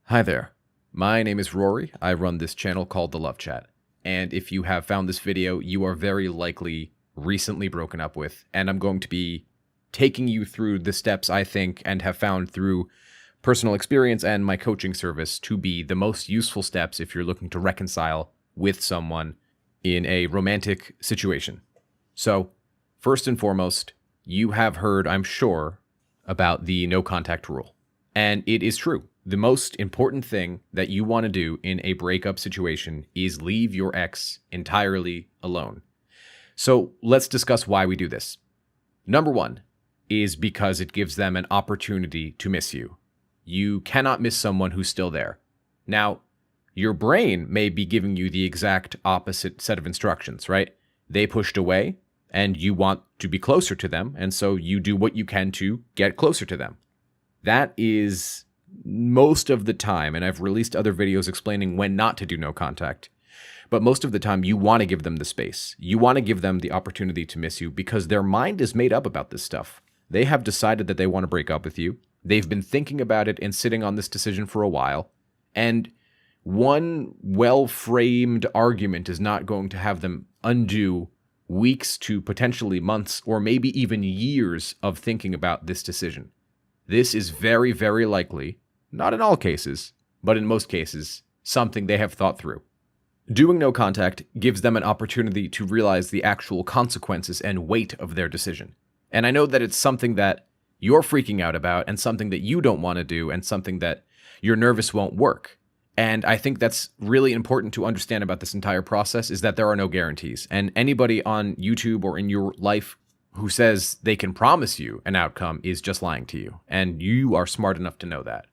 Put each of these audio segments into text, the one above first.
Hi there. My name is Rory. I run this channel called The Love Chat. And if you have found this video, you are very likely recently broken up with, and I'm going to be taking you through the steps I think and have found through personal experience and my coaching service to be the most useful steps if you're looking to reconcile with someone in a romantic situation. So, first and foremost, you have heard, I'm sure, about the no contact rule. And it is true. The most important thing that you want to do in a breakup situation is leave your ex entirely alone. So let's discuss why we do this. Number one is because it gives them an opportunity to miss you. You cannot miss someone who's still there. Now, your brain may be giving you the exact opposite set of instructions, right? They pushed away and you want to be closer to them, and so you do what you can to get closer to them. That is most of the time, and I've released other videos explaining when not to do no contact, but most of the time you want to give them the space. You want to give them the opportunity to miss you because their mind is made up about this stuff. They have decided that they want to break up with you. They've been thinking about it and sitting on this decision for a while, and one well-framed argument is not going to have them undo weeks to potentially months or maybe even years of thinking about this decision. This is very, very likely, not in all cases, but in most cases, something they have thought through. Doing no contact gives them an opportunity to realize the actual consequences and weight of their decision. And I know that it's something that you're freaking out about and something that you don't want to do and something that you're nervous won't work. And I think that's really important to understand about this entire process is that there are no guarantees. And anybody on YouTube or in your life who says they can promise you an outcome is just lying to you. And you are smart enough to know that.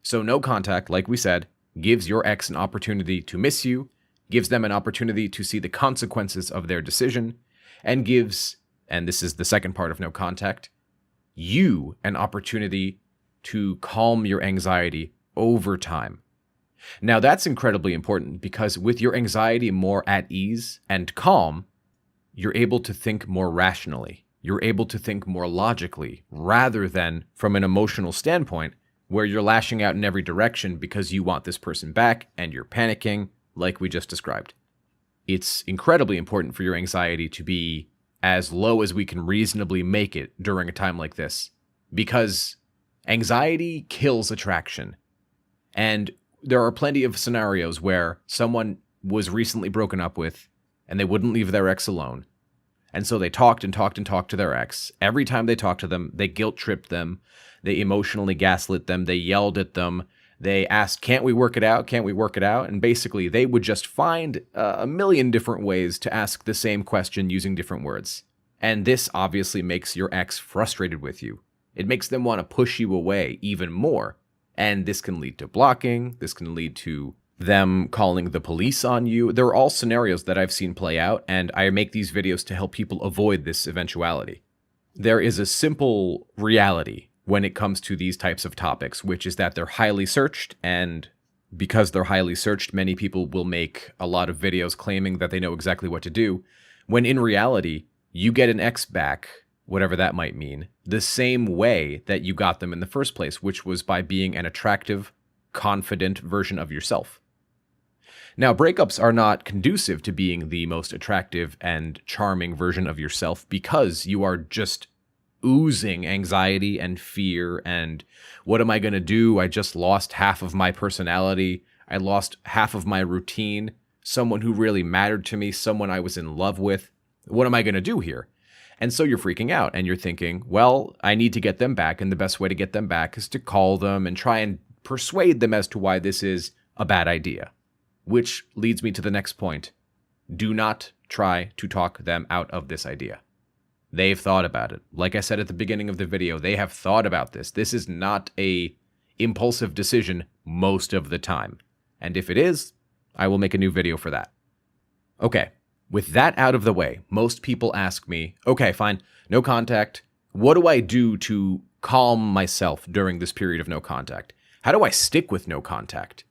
So no contact, like we said, gives your ex an opportunity to miss you, gives them an opportunity to see the consequences of their decision, and gives, and this is the second part of no contact, you an opportunity to calm your anxiety over time. Now that's incredibly important because with your anxiety more at ease and calm, you're able to think more rationally. You're able to think more logically rather than from an emotional standpoint where you're lashing out in every direction because you want this person back and you're panicking like we just described. It's incredibly important for your anxiety to be as low as we can reasonably make it during a time like this because anxiety kills attraction. And there are plenty of scenarios where someone was recently broken up with and they wouldn't leave their ex alone. And so they talked and talked and talked to their ex. Every time they talked to them, they guilt-tripped them. They emotionally gaslit them. They yelled at them. They asked, can't we work it out? Can't we work it out? And basically, they would just find a million different ways to ask the same question using different words. And this obviously makes your ex frustrated with you. It makes them want to push you away even more. And this can lead to blocking. This can lead to them calling the police on you. There are all scenarios that I've seen play out, and I make these videos to help people avoid this eventuality. There is a simple reality when it comes to these types of topics, which is that they're highly searched, and because they're highly searched, many people will make a lot of videos claiming that they know exactly what to do, when in reality, you get an ex back, whatever that might mean, the same way that you got them in the first place, which was by being an attractive, confident version of yourself. Now, breakups are not conducive to being the most attractive and charming version of yourself because you are just oozing anxiety and fear and what am I going to do? I just lost half of my personality. I lost half of my routine. Someone who really mattered to me, someone I was in love with. What am I going to do here? And so you're freaking out and you're thinking, well, I need to get them back. And the best way to get them back is to call them and try and persuade them as to why this is a bad idea. Which leads me to the next point. Do not try to talk them out of this idea. They've thought about it. Like I said at the beginning of the video, they have thought about this. This is not a impulsive decision most of the time. And if it is, I will make a new video for that. Okay, with that out of the way, most people ask me, okay, fine, no contact. What do I do to calm myself during this period of no contact? How do I stick with no contact?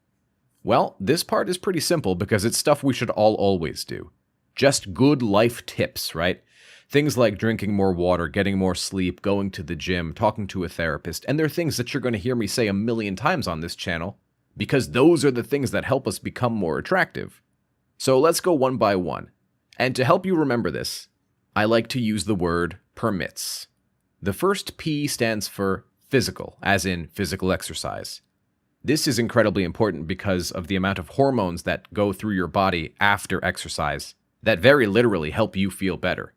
Well, this part is pretty simple because it's stuff we should all always do. Just good life tips, right? Things like drinking more water, getting more sleep, going to the gym, talking to a therapist, and they're things that you're going to hear me say a million times on this channel, because those are the things that help us become more attractive. So let's go one by one. And to help you remember this, I like to use the word permits. The first P stands for physical, as in physical exercise. This is incredibly important because of the amount of hormones that go through your body after exercise that very literally help you feel better.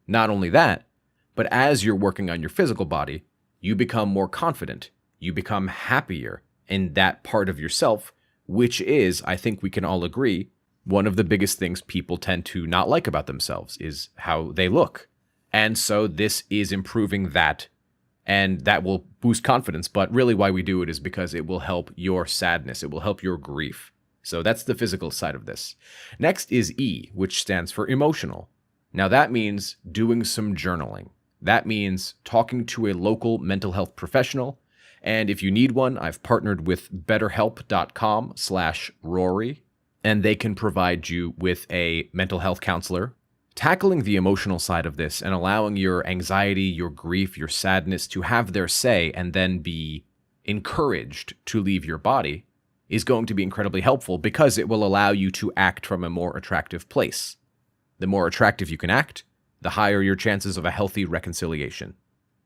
Not only that, but as you're working on your physical body, you become more confident, you become happier in that part of yourself, which is, I think we can all agree, one of the biggest things people tend to not like about themselves is how they look. And so this is improving that, and that will boost confidence, but really why we do it is because it will help your sadness, it will help your grief. So that's the physical side of this. Next is E, which stands for emotional. Now that means doing some journaling. That means talking to a local mental health professional. And if you need one, I've partnered with betterhelp.com/Rory, and they can provide you with a mental health counselor. Tackling the emotional side of this and allowing your anxiety, your grief, your sadness to have their say and then be encouraged to leave your body is going to be incredibly helpful because it will allow you to act from a more attractive place. The more attractive you can act, the higher your chances of a healthy reconciliation.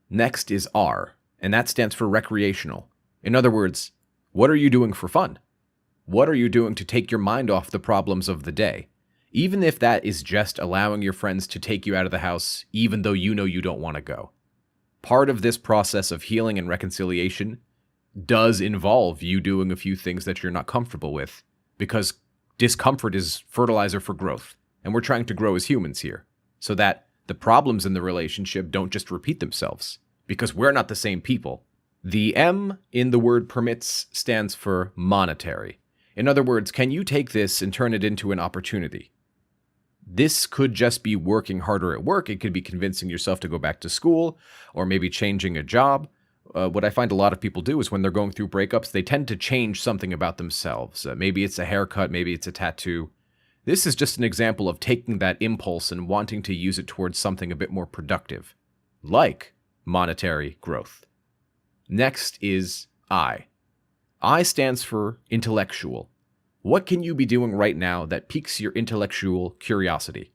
Next is R, and that stands for recreational. In other words, what are you doing for fun? What are you doing to take your mind off the problems of the day? Even if that is just allowing your friends to take you out of the house, even though you know you don't want to go. Part of this process of healing and reconciliation does involve you doing a few things that you're not comfortable with, because discomfort is fertilizer for growth, and we're trying to grow as humans here, so that the problems in the relationship don't just repeat themselves, because we're not the same people. The M in the word permits stands for monetary. In other words, can you take this and turn it into an opportunity? This could just be working harder at work. It could be convincing yourself to go back to school, or maybe changing a job. What I find a lot of people do is when they're going through breakups, they tend to change something about themselves. Maybe it's a haircut, maybe it's a tattoo. This is just an example of taking that impulse and wanting to use it towards something a bit more productive, like monetary growth. Next is I. I stands for intellectual. What can you be doing right now that piques your intellectual curiosity?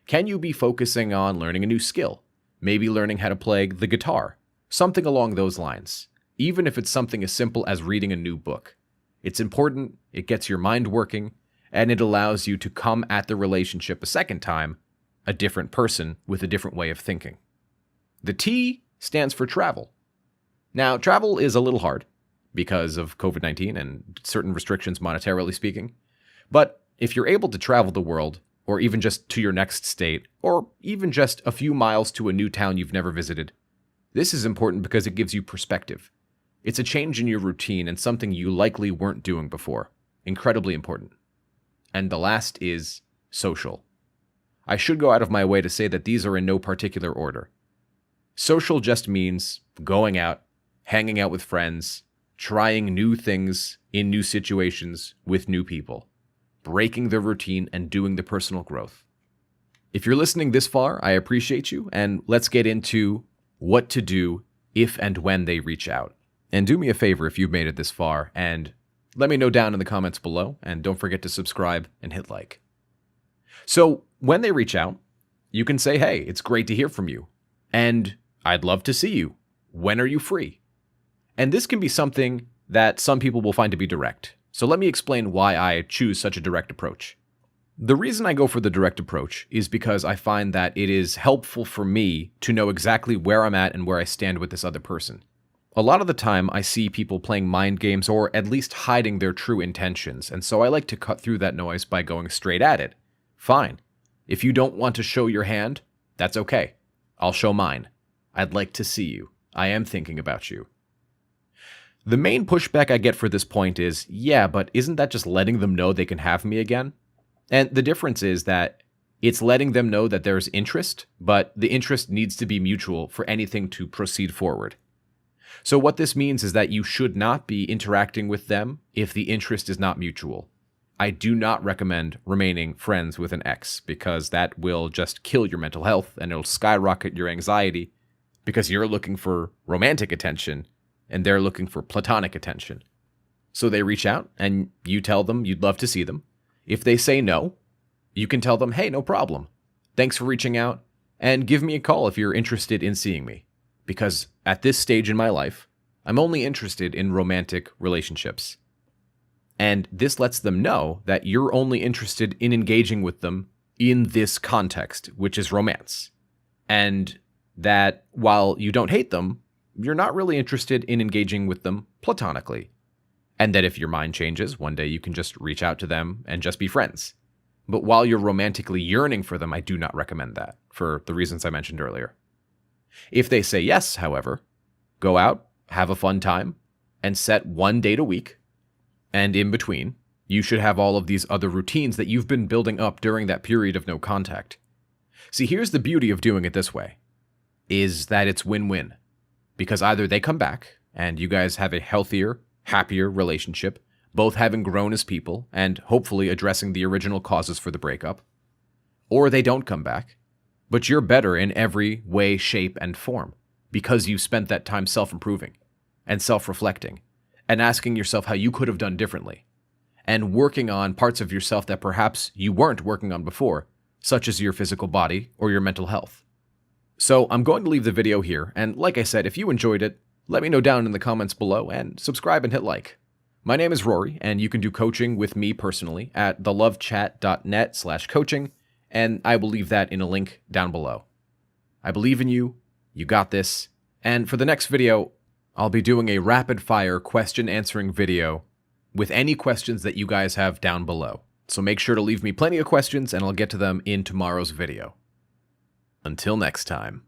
Can you be focusing on learning a new skill? Maybe learning how to play the guitar? Something along those lines. Even if it's something as simple as reading a new book. It's important, it gets your mind working, and it allows you to come at the relationship a second time, a different person with a different way of thinking. The T stands for travel. Now, travel is a little hard because of COVID-19 and certain restrictions monetarily speaking. But if you're able to travel the world, or even just to your next state, or even just a few miles to a new town you've never visited, this is important because it gives you perspective. It's a change in your routine and something you likely weren't doing before. Incredibly important. And the last is social. I should go out of my way to say that these are in no particular order. Social just means going out, hanging out with friends, trying new things in new situations with new people, breaking the routine and doing the personal growth. If you're listening this far, I appreciate you, and let's get into what to do if and when they reach out. And do me a favor if you've made it this far, and let me know down in the comments below, and don't forget to subscribe and hit like. So when they reach out, you can say, hey, it's great to hear from you, and I'd love to see you. When are you free? And this can be something that some people will find to be direct. So let me explain why I choose such a direct approach. The reason I go for the direct approach is because I find that it is helpful for me to know exactly where I'm at and where I stand with this other person. A lot of the time, I see people playing mind games or at least hiding their true intentions, and so I like to cut through that noise by going straight at it. Fine. If you don't want to show your hand, that's okay. I'll show mine. I'd like to see you. I am thinking about you. The main pushback I get for this point is, yeah, but isn't that just letting them know they can have me again? And the difference is that it's letting them know that there's interest, but the interest needs to be mutual for anything to proceed forward. So what this means is that you should not be interacting with them if the interest is not mutual. I do not recommend remaining friends with an ex because that will just kill your mental health and it'll skyrocket your anxiety because you're looking for romantic attention and they're looking for platonic attention. So they reach out and you tell them you'd love to see them. If they say no, you can tell them, hey, no problem. Thanks for reaching out, and give me a call if you're interested in seeing me. Because at this stage in my life, I'm only interested in romantic relationships. And this lets them know that you're only interested in engaging with them in this context, which is romance. And that while you don't hate them, you're not really interested in engaging with them platonically. And that if your mind changes, one day you can just reach out to them and just be friends. But while you're romantically yearning for them, I do not recommend that, for the reasons I mentioned earlier. If they say yes, however, go out, have a fun time, and set one date a week. And in between, you should have all of these other routines that you've been building up during that period of no contact. See, here's the beauty of doing it this way, is that it's win-win. Because either they come back, and you guys have a healthier, happier relationship, both having grown as people and hopefully addressing the original causes for the breakup, or they don't come back, but you're better in every way, shape, and form because you spent that time self-improving and self-reflecting and asking yourself how you could have done differently and working on parts of yourself that perhaps you weren't working on before, such as your physical body or your mental health. So I'm going to leave the video here, and like I said, if you enjoyed it, let me know down in the comments below and subscribe and hit like. My name is Rory, and you can do coaching with me personally at thelovechat.net/coaching, and I will leave that in a link down below. I believe in you, you got this, and for the next video, I'll be doing a rapid-fire question-answering video with any questions that you guys have down below. So make sure to leave me plenty of questions, and I'll get to them in tomorrow's video. Until next time.